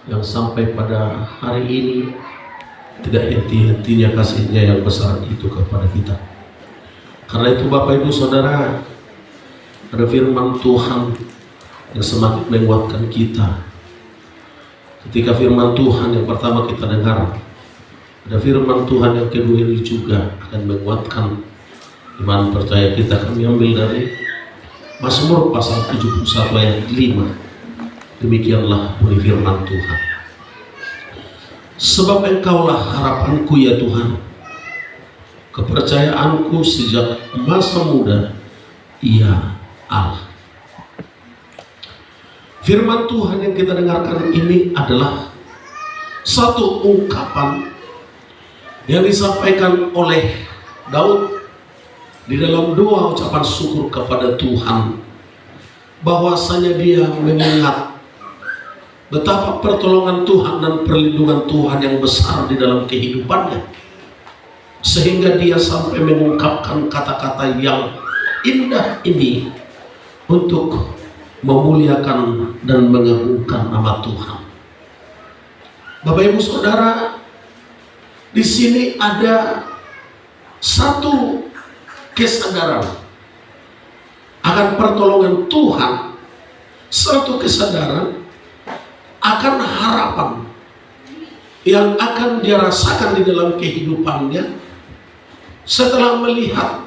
yang sampai pada hari ini tidak henti-hentinya kasihnya yang besar itu kepada kita. Karena itu Bapak Ibu Saudara, ada firman Tuhan yang semakin menguatkan kita. Ketika firman Tuhan yang pertama kita dengar, ada firman Tuhan yang kedua ini juga akan menguatkan iman percaya kita. Kami ambil dari Mazmur pasal 71 ayat 5. Demikianlah bunyi firman Tuhan. Sebab Engkaulah harapanku ya Tuhan, kepercayaanku sejak masa muda, ya Allah. Firman Tuhan yang kita dengarkan ini adalah satu ungkapan yang disampaikan oleh Daud di dalam doa ucapan syukur kepada Tuhan, bahwasanya dia mengingat betapa pertolongan Tuhan dan perlindungan Tuhan yang besar di dalam kehidupannya, sehingga dia sampai mengungkapkan kata-kata yang indah ini untuk memuliakan dan mengagungkan nama Tuhan. Bapak Ibu Saudara, di sini ada satu kesadaran akan pertolongan Tuhan, satu kesadaran akan harapan yang akan dia rasakan di dalam kehidupannya setelah melihat,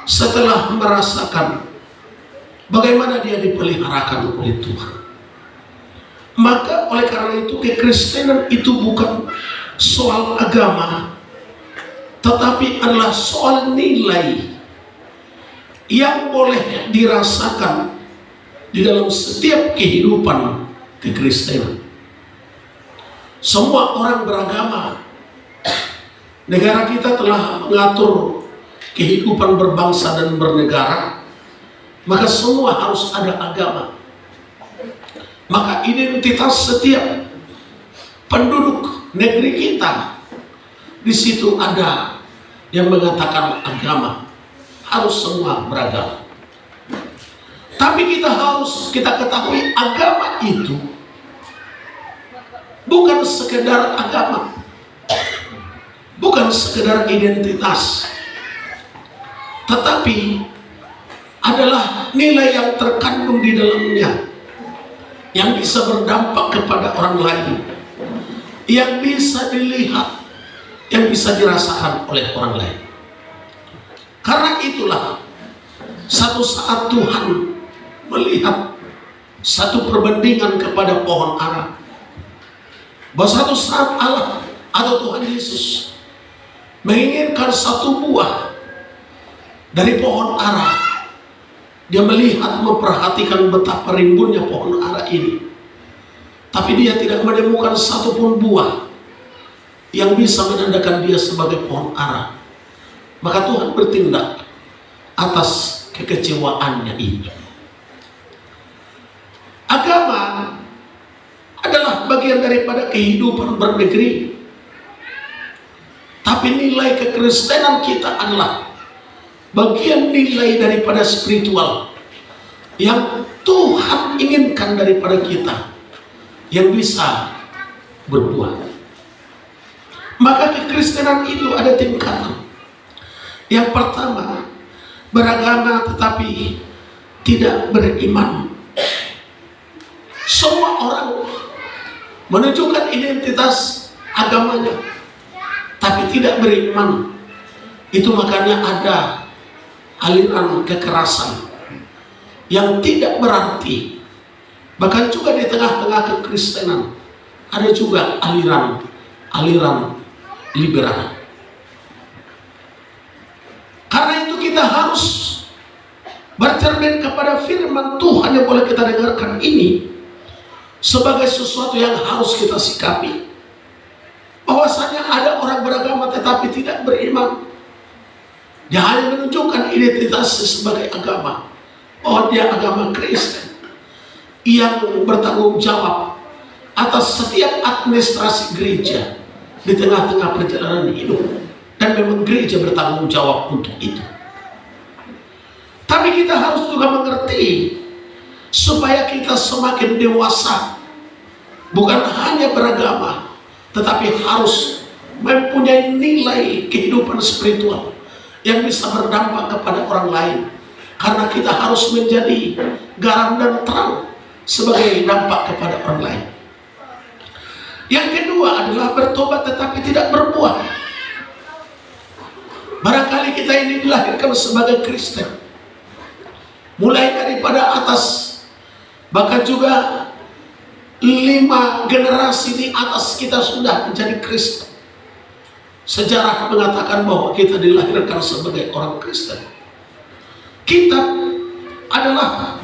setelah merasakan bagaimana dia dipeliharakan oleh Tuhan. Maka oleh karena itu kekristenan itu bukan soal agama, tetapi adalah soal nilai yang boleh dirasakan di dalam setiap kehidupan kekristenan. Semua orang beragama. Negara kita telah mengatur kehidupan berbangsa dan bernegara, maka semua harus ada agama. Maka identitas setiap penduduk negeri kita, di situ ada yang mengatakan agama, harus semua beragama. Tapi kita ketahui agama itu bukan sekedar agama, bukan sekedar identitas, tetapi adalah nilai yang terkandung di dalamnya, yang bisa berdampak kepada orang lain, yang bisa dilihat, yang bisa dirasakan oleh orang lain. Karena itulah satu saat Tuhan melihat satu perbandingan kepada pohon ara, bahwa satu saat Allah atau Tuhan Yesus menginginkan satu buah dari pohon ara. Dia melihat, memperhatikan betapa rimbunnya pohon ara ini, tapi dia tidak menemukan satupun buah yang bisa menandakan dia sebagai pohon ara. Maka Tuhan bertindak atas kekecewaannya itu. Agama adalah bagian daripada kehidupan bernegeri, tapi nilai kekristenan kita adalah bagian nilai daripada spiritual yang Tuhan inginkan daripada kita, yang bisa berbuah. Maka kekristenan itu ada tingkatan. Yang pertama, beragama tetapi tidak beriman. Semua orang menunjukkan identitas agamanya, tapi tidak beriman. Itu makanya ada aliran kekerasan yang tidak berarti. Bahkan juga di tengah-tengah kekristenan ada juga aliran liberal. Karena itu kita harus bercermin kepada firman Tuhan yang boleh kita dengarkan ini sebagai sesuatu yang harus kita sikapi, bahwasanya ada orang beragama tetapi tidak beriman. Dia hanya menunjukkan identitasnya sebagai agama, bahwa dia agama Kristen yang bertanggung jawab atas setiap administrasi gereja di tengah-tengah perjalanan hidup, dan memang gereja bertanggung jawab untuk itu. Tapi kita harus juga mengerti supaya kita semakin dewasa, bukan hanya beragama, tetapi harus mempunyai nilai kehidupan spiritual yang bisa berdampak kepada orang lain. Karena kita harus menjadi garam dan terang sebagai dampak kepada orang lain. Yang kedua adalah bertobat tetapi tidak berbuah. Barangkali kita ini dilahirkan sebagai Kristen, mulai daripada atas, bahkan juga 5 generasi di atas kita sudah menjadi Kristen. Sejarah mengatakan bahwa kita dilahirkan sebagai orang Kristen. Kita adalah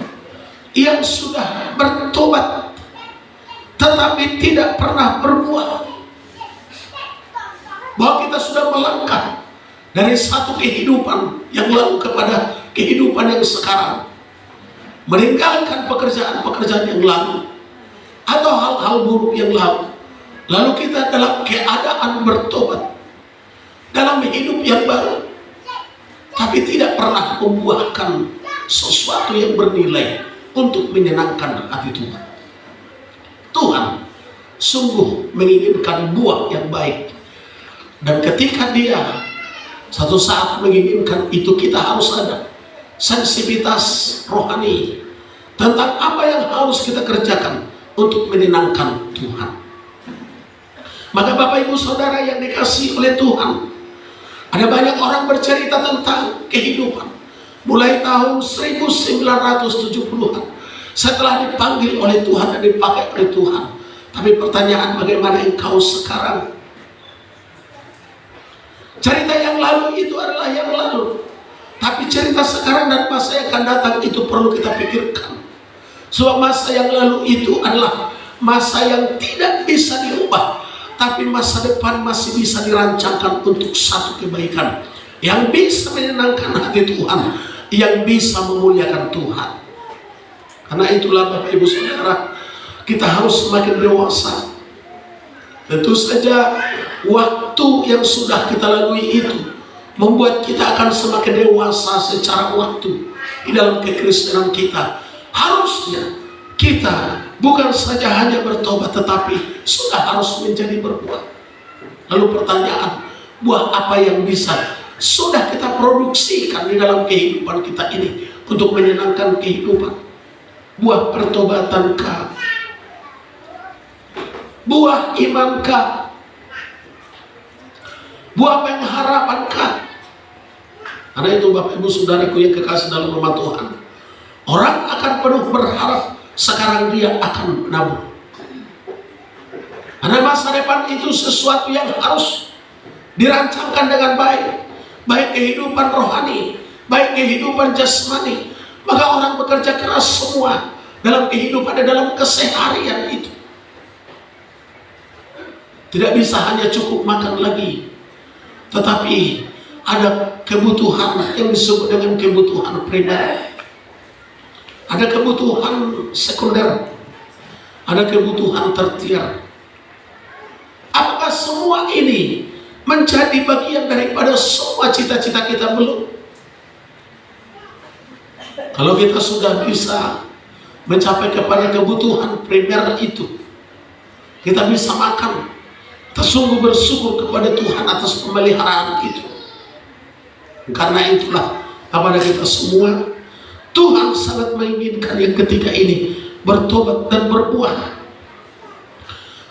yang sudah bertobat tetapi tidak pernah berbuah. Bahwa kita sudah melangkah dari satu kehidupan yang lalu kepada kehidupan yang sekarang, meninggalkan pekerjaan-pekerjaan yang lalu atau hal-hal buruk yang lalu. Lalu kita dalam keadaan bertobat, dalam hidup yang baru, tapi tidak pernah membuahkan sesuatu yang bernilai untuk menyenangkan hati Tuhan. Tuhan sungguh menginginkan buah yang baik, dan ketika Dia satu saat menginginkan itu, kita harus ada sensitivitas rohani tentang apa yang harus kita kerjakan untuk menyenangkan Tuhan. Maka Bapak Ibu Saudara yang dikasihi oleh Tuhan, ada banyak orang bercerita tentang kehidupan mulai tahun 1970-an setelah dipanggil oleh Tuhan dan dipakai oleh Tuhan. Tapi pertanyaan, bagaimana engkau sekarang? Cerita yang lalu itu adalah yang lalu, tapi cerita sekarang dan masa yang akan datang itu perlu kita pikirkan. Sebab masa yang lalu itu adalah masa yang tidak bisa diubah, tapi masa depan masih bisa dirancangkan untuk satu kebaikan yang bisa menyenangkan hati Tuhan, yang bisa memuliakan Tuhan. Karena itulah Bapak Ibu Saudara, kita harus semakin dewasa. Tentu saja waktu yang sudah kita lalui itu membuat kita akan semakin dewasa secara waktu di dalam kekristenan kita. Harusnya kita bukan saja hanya bertobat, tetapi sudah harus menjadi berbuah. Lalu pertanyaan, buah apa yang bisa sudah kita produksikan di dalam kehidupan kita ini untuk menyenangkan kehidupan? Buah pertobatankah? Buah imankah? Buah pengharapankah? Karena itu Bapak Ibu Saudaraku yang kekasih dalam nama Tuhan, orang akan penuh berharap sekarang dia akan menabur. Karena masa depan itu sesuatu yang harus dirancangkan dengan baik, baik kehidupan rohani, baik kehidupan jasmani. Maka orang bekerja keras semua dalam kehidupan dan dalam keseharian itu. Tidak bisa hanya cukup makan lagi, tetapi ada kebutuhan yang disebut dengan kebutuhan primer, ada kebutuhan sekunder, ada kebutuhan tertier. Apakah semua ini menjadi bagian daripada semua cita-cita kita? Belum. Kalau kita sudah bisa mencapai kepada kebutuhan primer itu, kita bisa makan, kita sungguh bersyukur kepada Tuhan atas pemeliharaan itu. Karena itulah kepada kita semua, Tuhan sangat menginginkan yang ketiga ini, bertobat dan berbuah.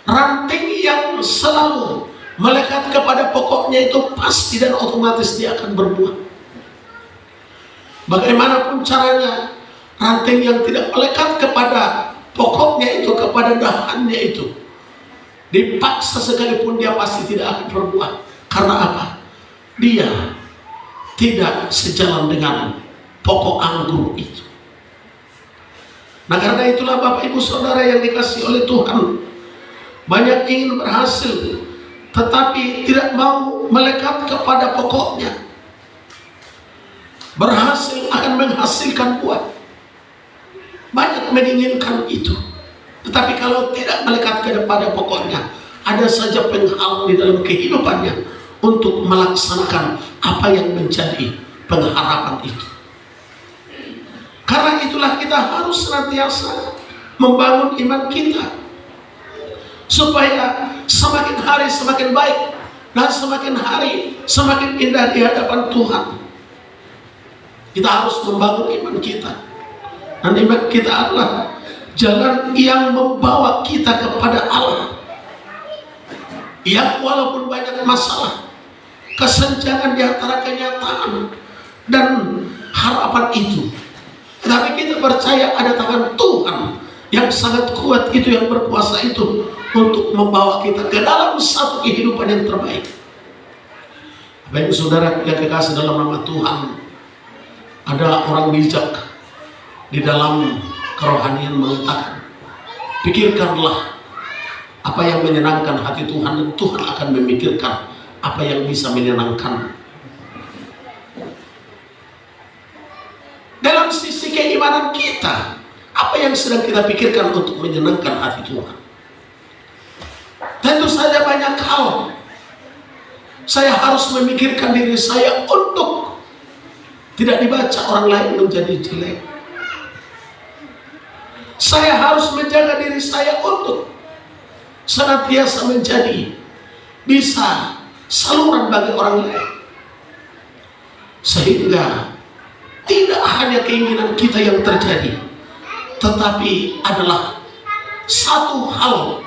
Ranting yang selalu melekat kepada pokoknya itu pasti dan otomatis dia akan berbuah. Bagaimanapun caranya, ranting yang tidak melekat kepada pokoknya itu, kepada dahannya itu, dipaksa sekalipun dia pasti tidak akan berbuah. Karena apa? Dia tidak sejalan dengan pokok anggur itu. Nah, karena itulah Bapak Ibu Saudara yang dikasihi oleh Tuhan, banyak ingin berhasil tetapi tidak mau melekat kepada pokoknya. Berhasil akan menghasilkan buah, banyak menginginkan itu, tetapi kalau tidak melekat kepada pokoknya, ada saja penghalang di dalam kehidupannya untuk melaksanakan apa yang menjadi pengharapan itu. Karena itulah kita harus senantiasa membangun iman kita supaya semakin hari semakin baik dan semakin hari semakin indah di hadapan Tuhan. Kita harus membangun iman kita, dan iman kita adalah jalan yang membawa kita kepada Allah, yang walaupun banyak masalah, kesenjangan di antara kenyataan dan harapan itu, tetapi kita percaya ada tangan Tuhan yang sangat kuat itu, yang berkuasa itu, untuk membawa kita ke dalam satu kehidupan yang terbaik. Baik saudara yang kekasih dalam nama Tuhan, ada orang bijak di dalam kerohanian mengatakan, pikirkanlah apa yang menyenangkan hati Tuhan, dan Tuhan akan memikirkan apa yang bisa menyenangkan. Dalam sisi keimanan kita, apa yang sedang kita pikirkan untuk menyenangkan hati Tuhan? Tentu saja banyak hal. Saya harus memikirkan diri saya untuk tidak dibaca orang lain menjadi jelek. Saya harus menjaga diri saya untuk senantiasa menjadi bisa saluran bagi orang lain, sehingga tidak hanya keinginan kita yang terjadi, tetapi adalah satu hal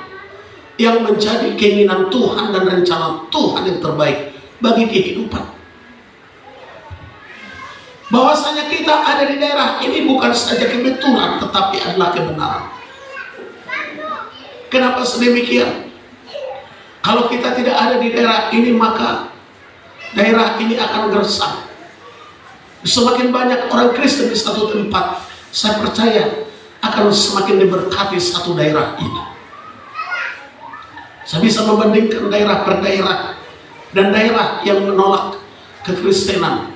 yang menjadi keinginan Tuhan dan rencana Tuhan yang terbaik bagi kehidupan. Bahwasanya kita ada di daerah ini bukan saja kebetulan, tetapi adalah kebenaran. Kenapa sedemikian? Kalau kita tidak ada di daerah ini, maka daerah ini akan gersang. Semakin banyak orang Kristen di satu tempat, saya percaya akan semakin diberkati satu daerah ini. Saya bisa membandingkan daerah per daerah, dan daerah yang menolak kekristenan,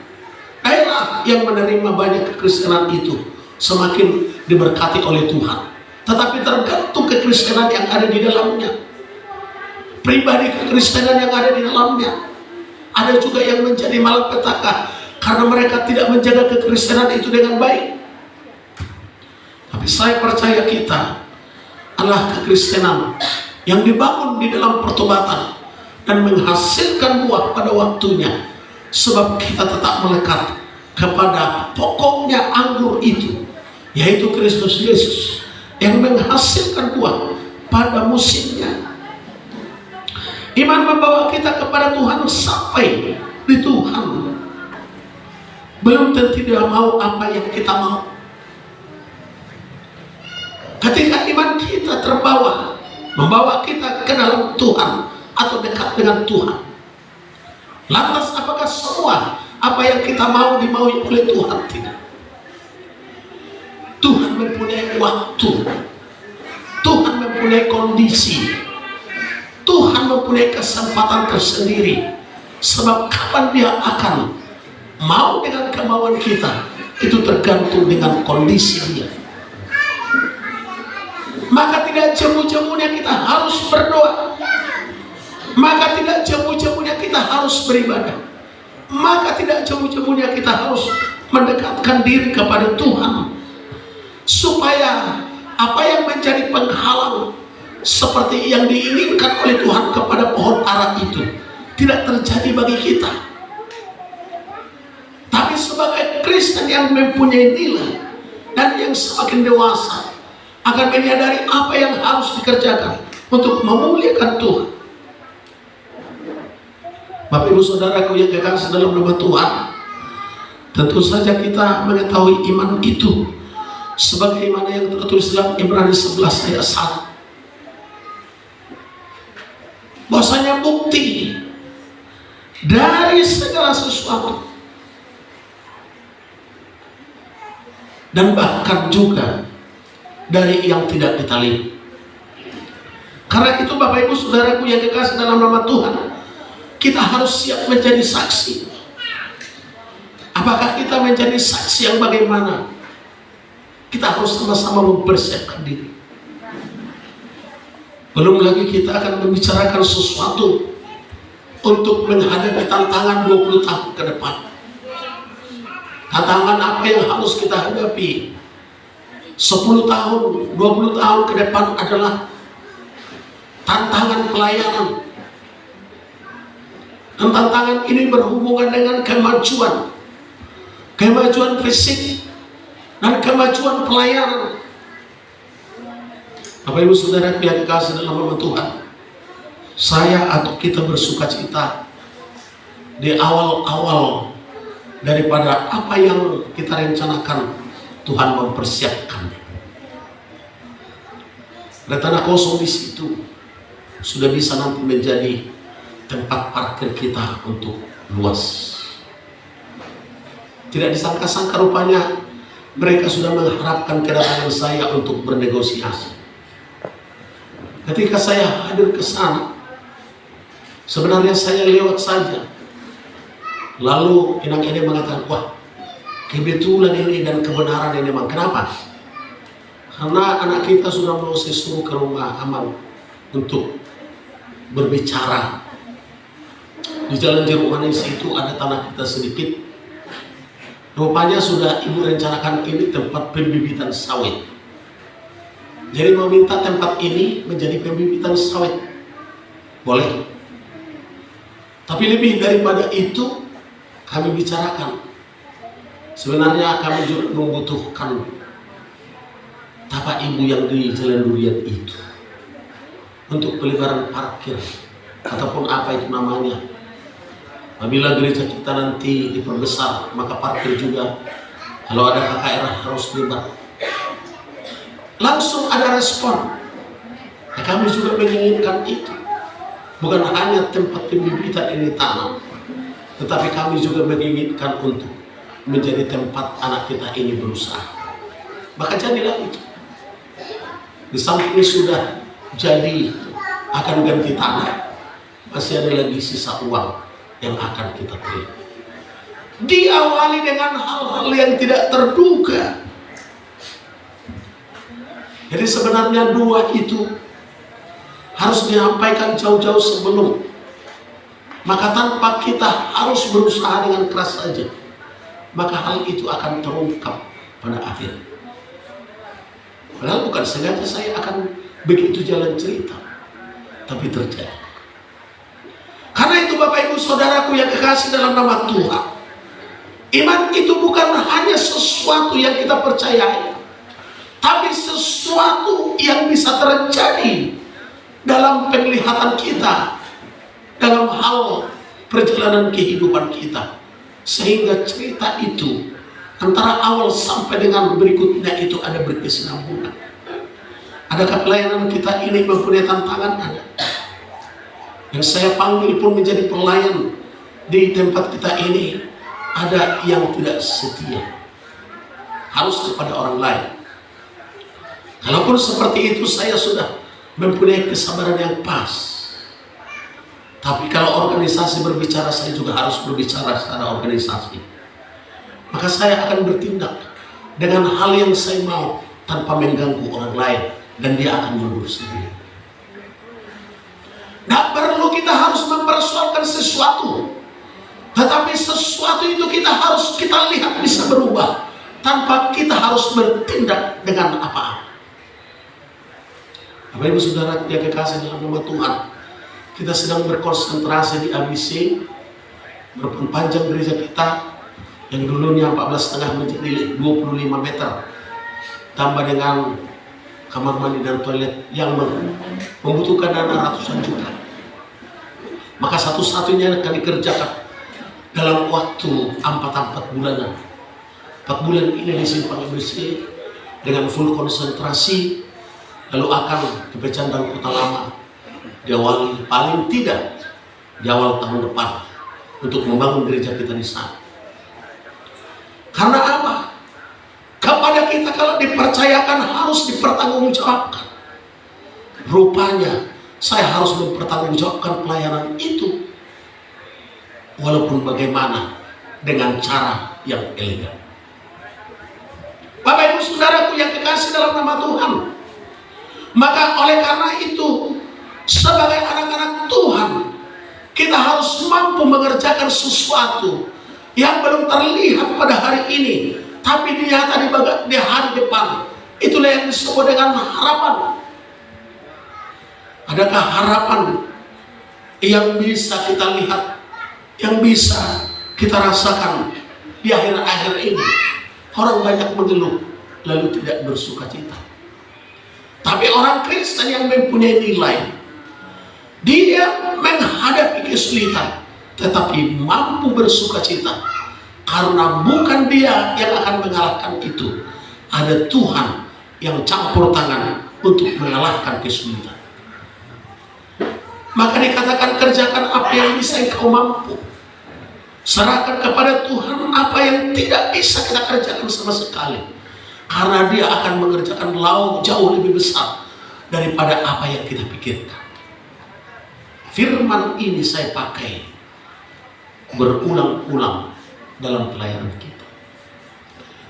daerah yang menerima banyak kekristenan itu semakin diberkati oleh Tuhan. Tetapi tergantung kekristenan yang ada di dalamnya, pribadi kekristenan yang ada di dalamnya. Ada juga yang menjadi malapetaka karena mereka tidak menjaga kekristenan itu dengan baik. Tapi saya percaya kita adalah kekristenan yang dibangun di dalam pertobatan dan menghasilkan buah pada waktunya, sebab kita tetap melekat kepada pokoknya anggur itu, yaitu Kristus Yesus, yang menghasilkan buah pada musimnya. Iman membawa kita kepada Tuhan sampai di Tuhan. Belum tentu dia mau apa yang kita mau. Ketika iman kita terbawa, membawa kita ke dalam Tuhan atau dekat dengan Tuhan, lantas apakah semua apa yang kita mau dimaui oleh Tuhan? Tidak. Tuhan mempunyai waktu, Tuhan mempunyai kondisi, Tuhan mempunyai kesempatan tersendiri. Sebab kapan dia akan mau dengan kemauan kita, itu tergantung dengan kondisi dia. Maka tidak jemu-jemunya kita harus berdoa, maka tidak jemu-jemunya kita harus beribadah, maka tidak jemu-jemunya kita harus mendekatkan diri kepada Tuhan, supaya apa yang menjadi penghalang seperti yang diinginkan oleh Tuhan kepada pohon ara itu tidak terjadi bagi kita. Tapi sebagai Kristen yang mempunyai nilai dan yang semakin dewasa, akan menyadari apa yang harus dikerjakan untuk memuliakan Tuhan. Bapak Ibu Saudaraku yang kekasih dalam nama Tuhan, tentu saja kita mengetahui iman itu sebagaimana yang tertulis dalam Ibrani 11 ayat 1, bahwasanya bukti dari segala sesuatu, dan bahkan juga dari yang tidak kita lihat. Karena itu Bapak Ibu Saudaraku yang kekasih dalam nama Tuhan, kita harus siap menjadi saksi. Apakah kita menjadi saksi yang bagaimana? Kita harus sama-sama mempersiapkan diri. Belum lagi kita akan membicarakan sesuatu untuk menghadapi tantangan 20 tahun ke depan. Tantangan apa yang harus kita hadapi 10 tahun, 20 tahun ke depan adalah tantangan pelayanan. Dan tantangan ini berhubungan dengan kemajuan fisik, dan kemajuan pelayanan. Bapak Ibu Saudara yang dikasihi dalam nama Tuhan, saya atau kita bersuka cita di awal-awal daripada apa yang kita rencanakan. Tuhan mempersiapkan. Ada tanah kosong di situ, sudah bisa nanti menjadi tempat parkir kita untuk luas. Tidak disangka-sangka rupanya mereka sudah mengharapkan kedatangan saya untuk bernegosiasi. Ketika saya hadir ke sana, sebenarnya saya lewat saja. Lalu inang ini mengatakan, wah, kebetulan ini dan kebenaran ini memang. Kenapa? Karena anak kita sudah mau saya suruh ke rumah aman untuk berbicara. Di Jalan Jeruk Manis itu ada tanah kita sedikit. Rupanya sudah ibu rencanakan ini tempat pembibitan sawit. Jadi mau minta tempat ini menjadi pembibitan sawit. Boleh. Tapi lebih daripada itu kami bicarakan. Sebenarnya kami juga membutuhkan tapak ibu yang di Jalan Durian itu untuk pelebaran parkir ataupun apa itu namanya. Apabila gereja kita nanti diperbesar, maka parkir juga kalau ada KKR harus lebar. Langsung ada respon. Nah, kami juga menginginkan itu. Bukan hanya tempat pembibitan ini tanam, tetapi kami juga menginginkan untuk menjadi tempat anak kita ini berusaha. Maka jadilah itu. Di samping sudah jadi akan ganti tanah, masih ada lagi sisa uang yang akan kita terima. Diawali dengan hal-hal yang tidak terduga. Jadi sebenarnya dua itu harus disampaikan jauh-jauh sebelum. Maka tanpa kita harus berusaha dengan keras saja, maka hal itu akan terungkap pada akhir. Padahal bukan sengaja saya akan begitu jalan cerita, tapi terjadi. Karena itu Bapak Ibu Saudaraku yang kekasih dalam nama Tuhan, iman itu bukan hanya sesuatu yang kita percayai, tapi sesuatu yang bisa terjadi dalam penglihatan kita, dalam hal perjalanan kehidupan kita. Sehingga cerita itu antara awal sampai dengan berikutnya itu ada berkesinambungan. Adakah pelayanan kita ini mempunyai tantangan? Ada. Yang saya panggil pun menjadi pelayan di tempat kita ini, ada yang tidak setia, harus kepada orang lain. Kalaupun seperti itu saya sudah mempunyai kesabaran yang pas. Tapi kalau organisasi berbicara, saya juga harus berbicara secara organisasi. Maka saya akan bertindak dengan hal yang saya mau tanpa mengganggu orang lain, dan dia akan mundur sendiri. Tidak perlu kita harus mempersoalkan sesuatu, tetapi sesuatu itu kita lihat bisa berubah tanpa kita harus bertindak dengan apa-apa. Bapak Ibu Saudara yang kekasih dalam nama Tuhan, kita sedang berkonsentrasi di ABC, memperpanjang gereja kita yang dulunya 14,5 menjadi 25 meter, tambah dengan kamar mandi dan toilet yang membutuhkan dana ratusan juta. Maka satu-satunya akan dikerjakan dalam waktu 4 bulanan. 4 bulan ini disimpan ABC dengan full konsentrasi, lalu akan ke Pecandan Kota Lama diawali paling tidak di awal tahun depan untuk membangun gereja kita di sana. Karena apa? Kepada kita kalau dipercayakan harus dipertanggungjawabkan. Rupanya saya harus mempertanggungjawabkan pelayanan itu, walaupun bagaimana, dengan cara yang elegan. Bapak Ibu Saudaraku yang kekasih dalam nama Tuhan, maka oleh karena itu sebagai anak-anak Tuhan, kita harus mampu mengerjakan sesuatu yang belum terlihat pada hari ini, tapi dilihat di hari depan. Itulah yang disebut dengan harapan. Adakah harapan yang bisa kita lihat, yang bisa kita rasakan di akhir-akhir ini? Orang banyak mengeluh lalu tidak bersuka cita. Tapi orang Kristen yang mempunyai nilai, dia menghadapi kesulitan tetapi mampu bersuka cita, karena bukan dia yang akan mengalahkan itu. Ada Tuhan yang campur tangan untuk mengalahkan kesulitan. Maka dikatakan, kerjakan apa yang bisa engkau mampu. Serahkan kepada Tuhan apa yang tidak bisa kita kerjakan sama sekali, karena dia akan mengerjakan lauk jauh lebih besar daripada apa yang kita pikirkan. Firman ini saya pakai berulang-ulang dalam pelayanan kita.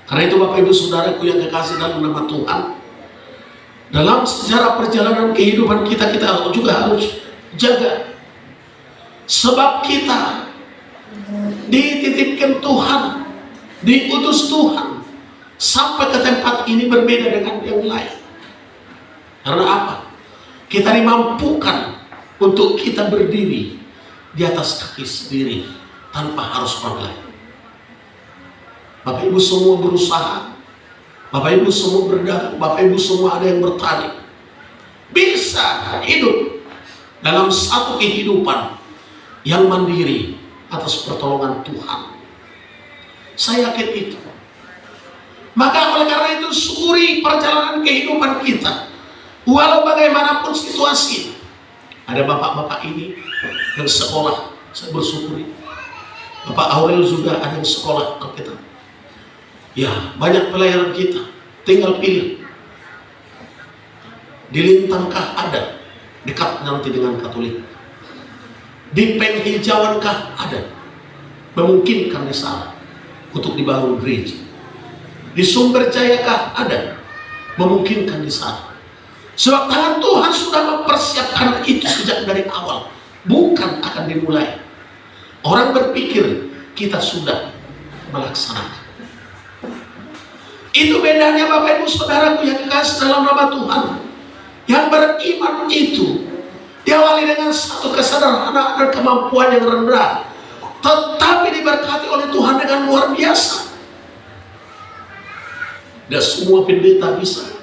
Karena itu Bapak Ibu Saudaraku yang kekasih dalam nama Tuhan, dalam sejarah perjalanan kehidupan kita, kita juga harus jaga. Sebab kita dititipkan Tuhan, diutus Tuhan sampai ke tempat ini berbeda dengan yang lain. Karena apa? Kita dimampukan untuk kita berdiri di atas kaki sendiri tanpa harus orang lain. Bapak Ibu semua berusaha, Bapak Ibu semua berdagang, Bapak Ibu semua ada yang bertani, bisa hidup dalam satu kehidupan yang mandiri atas pertolongan Tuhan. Saya yakin itu. Maka oleh karena itu, syukuri perjalanan kehidupan kita, walau bagaimanapun situasi. Ada bapak-bapak ini yang sekolah, saya bersyukuri. Bapak Aurel juga ada yang sekolah ke kita. Ya, banyak pelayanan kita, tinggal pilih. Di Lintangkah ada, dekat nanti dengan Katolik. Di Penghijauankah ada, memungkinkan di sana untuk dibangun gereja. Di Sumberjayakah ada, memungkinkan di sana. Sebab tangan Tuhan sudah mempersiapkan itu sejak dari awal, bukan akan dimulai. Orang berpikir kita sudah melaksanakan. Itu bedanya Bapak Ibu Saudaraku yang kekasih dalam nama Tuhan. Yang beriman itu diawali dengan satu kesederhanaan dan kemampuan yang rendah, tetapi diberkati oleh Tuhan dengan luar biasa. Dan semua pendeta bisa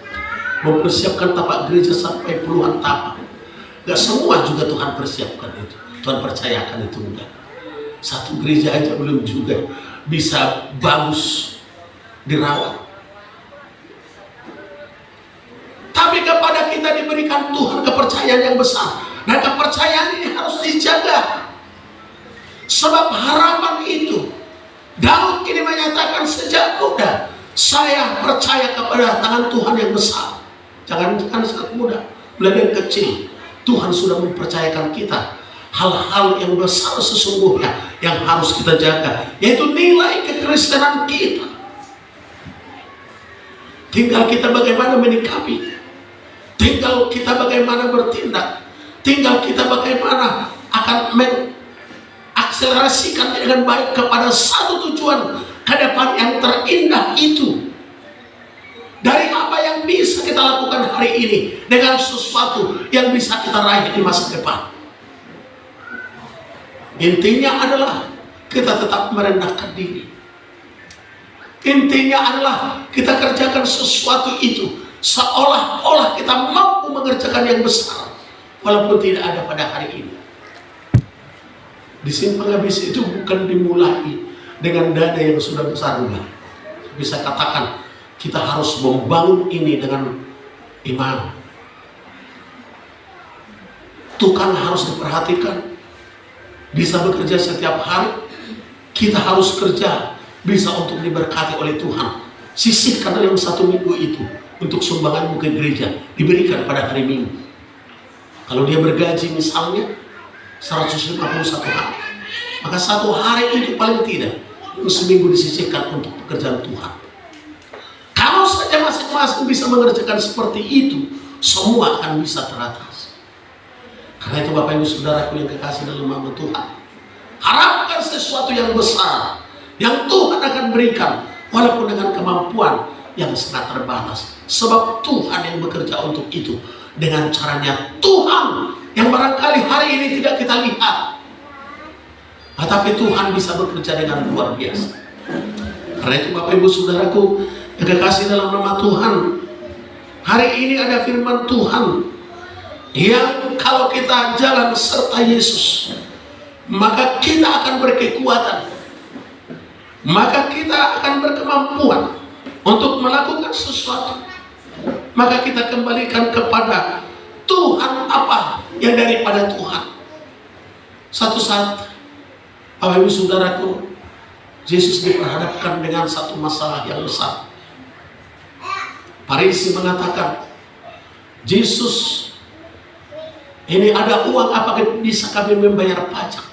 mempersiapkan tapak gereja sampai puluhan tapak. Gak semua juga Tuhan persiapkan itu, Tuhan percayakan itu enggak. Satu gereja aja belum juga bisa bagus dirawat. Tapi kepada kita diberikan Tuhan kepercayaan yang besar, dan kepercayaan ini harus dijaga. Sebab harapan itu, Daud ini menyatakan sejak muda, saya percaya kepada tangan Tuhan yang besar. Jangan saat muda, mulai dari kecil Tuhan sudah mempercayakan kita hal-hal yang besar sesungguhnya yang harus kita jaga, yaitu nilai kekristenan kita. Tinggal kita bagaimana menyikapi, tinggal kita bagaimana bertindak, tinggal kita bagaimana akan mengakselerasikan dengan baik kepada satu tujuan ke depan yang terindah itu. Dari apa yang bisa kita lakukan hari ini dengan sesuatu yang bisa kita raih di masa depan. Intinya adalah kita tetap merendahkan diri. Intinya adalah kita kerjakan sesuatu itu seolah-olah kita mampu mengerjakan yang besar, walaupun tidak ada pada hari ini. Di simpang habis itu bukan dimulai dengan dana yang sudah besar, enggak. Bisa katakan kita harus membangun ini dengan iman. Tukang harus diperhatikan, bisa bekerja setiap hari. Kita harus kerja, bisa untuk diberkati oleh Tuhan. Sisihkan dalam satu minggu itu untuk sumbangan ke gereja, diberikan pada hari Minggu. Kalau dia bergaji misalnya 151 hari, maka satu hari itu paling tidak seminggu disisihkan untuk pekerjaan Tuhan. Kalau saja masing-masing bisa mengerjakan seperti itu, semua akan bisa teratas. Karena itu Bapak Ibu Saudaraku yang kekasih dalam nama Tuhan, harapkan sesuatu yang besar yang Tuhan akan berikan, walaupun dengan kemampuan yang sangat terbatas. Sebab Tuhan yang bekerja untuk itu. dengan caranya Tuhan yang barangkali hari ini tidak kita lihat, tetapi Tuhan bisa bekerja dengan luar biasa. Karena itu Bapak Ibu Saudaraku yang kekasih dalam nama Tuhan, hari ini ada firman Tuhan yang kalau kita jalan serta Yesus, maka kita akan berkekuatan, maka kita akan berkemampuan untuk melakukan sesuatu. Maka kita kembalikan kepada Tuhan apa yang daripada Tuhan. Satu saat Bapak Ibu Saudaraku, Yesus diperhadapkan dengan satu masalah yang besar. Farisi mengatakan, Yesus, ini ada uang, apakah bisa kami membayar pajak?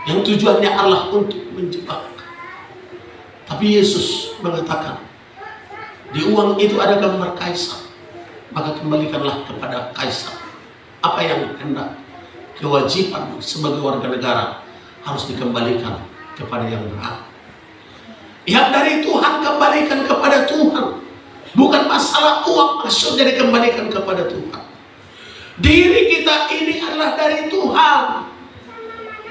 Yang tujuannya Allah untuk menjebak. Tapi Yesus mengatakan, di uang itu ada gambar kaisar, maka kembalikanlah kepada kaisar apa yang hendak. Kewajiban sebagai warga negara harus dikembalikan kepada yang berhak. Yang dari Tuhan kembalikan kepada Tuhan. Bukan masalah uang, maksudnya dikembalikan kepada Tuhan. Diri kita ini adalah dari Tuhan.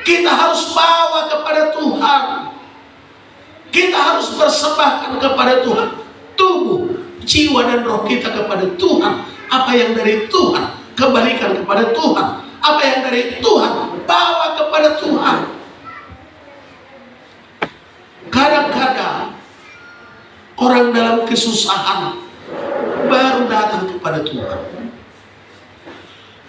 Kita harus bawa kepada Tuhan. Kita harus persembahkan kepada Tuhan. Tubuh, jiwa dan roh kita kepada Tuhan. Apa yang dari Tuhan, kembalikan kepada Tuhan. Apa yang dari Tuhan, bawa kepada Tuhan. Kadang-kadang orang dalam kesusahan baru datang kepada Tuhan.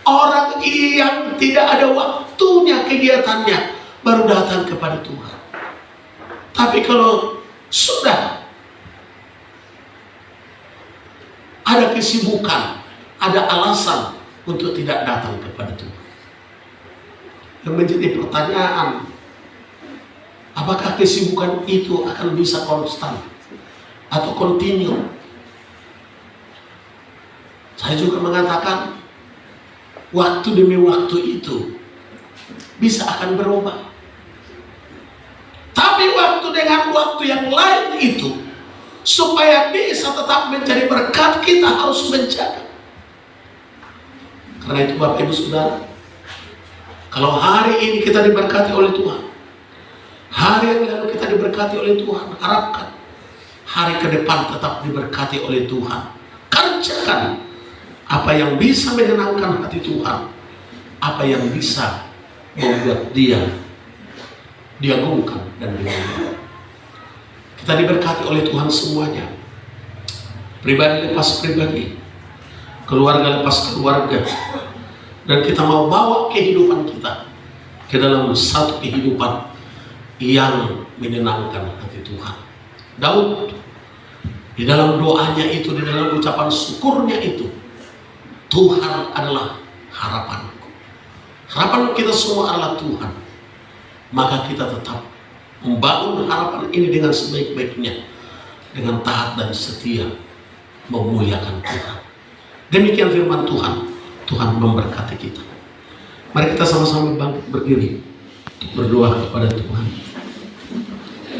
Orang yang tidak ada waktunya kegiatannya baru datang kepada Tuhan. Tapi kalau sudah ada kesibukan, ada alasan untuk tidak datang kepada Tuhan. Yang menjadi pertanyaan, apakah kesibukan itu akan bisa konstan atau continue? Saya juga mengatakan, waktu demi waktu itu bisa akan berubah. Tapi waktu dengan waktu yang lain itu, supaya bisa tetap menjadi berkat, kita harus menjaga. Karena itu Bapak Ibu Saudara, kalau hari ini kita diberkati oleh Tuhan, hari yang lalu kita diberkati oleh Tuhan, harapkan hari ke depan tetap diberkati oleh Tuhan. Kerjakan apa yang bisa menyenangkan hati Tuhan, apa yang bisa membuat Dia diagungkan dan dimuliakan. Kita diberkati oleh Tuhan semuanya, pribadi lepas pribadi, keluarga lepas keluarga, dan kita mau bawa kehidupan kita ke dalam satu kehidupan yang menyenangkan hati Tuhan. Daud di dalam doanya itu, di dalam ucapan syukurnya itu, Tuhan adalah harapanku. Harapan kita semua adalah Tuhan. Maka kita tetap membangun harapan ini dengan sebaik-baiknya, dengan taat dan setia memuliakan Tuhan. Demikian firman Tuhan. Tuhan memberkati kita. Mari kita sama-sama bangkit berdiri, berdoa kepada Tuhan.